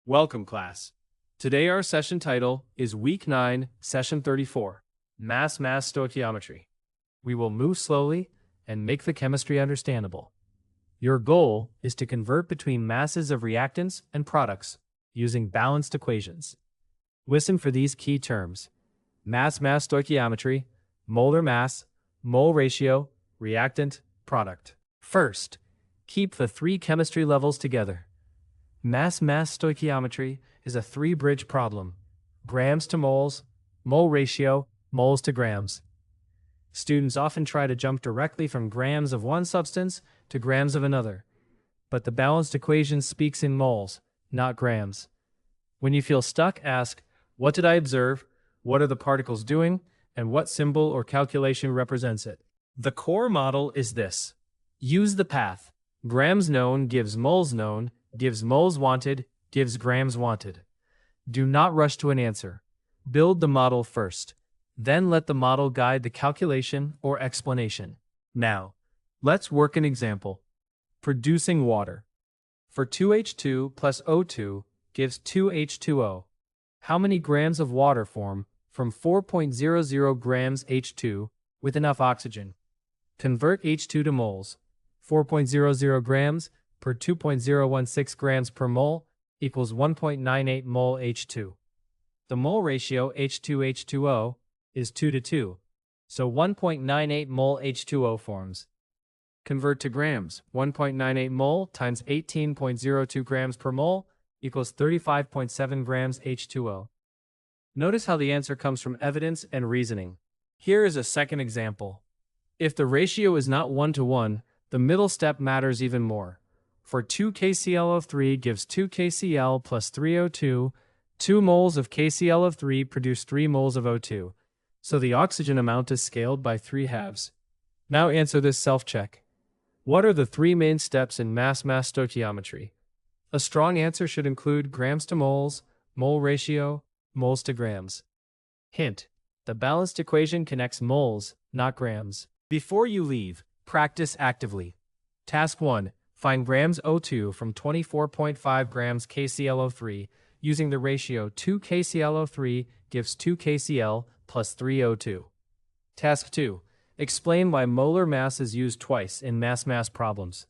Welcome, class. Today our session title is Week 9, Session 34, Mass Stoichiometry. We will move slowly and make the chemistry understandable. Your goal is to convert between masses of reactants and products using balanced equations. Listen for these key terms: mass stoichiometry, molar mass, mole ratio, reactant, product. First, keep the three chemistry levels together. Mass stoichiometry is a three-bridge problem: grams to moles, mole ratio, moles to grams. Students often try to jump directly from grams of one substance to grams of another, but the balanced equation speaks in moles, not grams. When you feel stuck, ask, what did I observe, what are the particles doing, and what symbol or calculation represents it? The core model is this. Use the path. Grams known gives moles known, gives moles wanted, gives grams wanted. Do not rush to an answer. Build the model first. Then let the model guide the calculation or explanation. Now, let's work an example. Producing water. For 2H2 plus O2 gives 2H2O. How many grams of water form from 4.00 grams H2 with enough oxygen? Convert H2 to moles. 4.00 grams per 2.016 grams per mole equals 1.98 mole H2. The mole ratio H2H2O is 2 to 2, so 1.98 mole H2O forms. Convert to grams. 1.98 mole times 18.02 grams per mole equals 35.7 grams H2O. Notice how the answer comes from evidence and reasoning. Here is a second example. If the ratio is not 1 to 1, the middle step matters even more. For 2 KClO3 gives 2 KCl plus 3O2, 2 moles of KClO3 produce 3 moles of O2, so the oxygen amount is scaled by 3/2. Now answer this self-check. What are the three main steps in mass stoichiometry? A strong answer should include grams to moles, mole ratio, moles to grams. Hint: the balanced equation connects moles, not grams. Before you leave, practice actively. Task 1. Find grams O2 from 24.5 grams KClO3 using the ratio 2 KClO3 gives 2 KCl plus 3 O2. Task 2. Explain why molar mass is used twice in mass problems.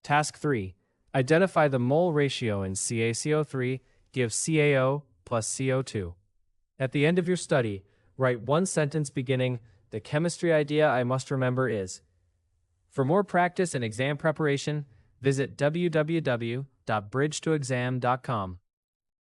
Task 3. Identify the mole ratio in CaCO3 gives CaO plus CO2. At the end of your study, write one sentence beginning, "The chemistry idea I must remember is." For more practice and exam preparation, visit www.bridgetoexam.com.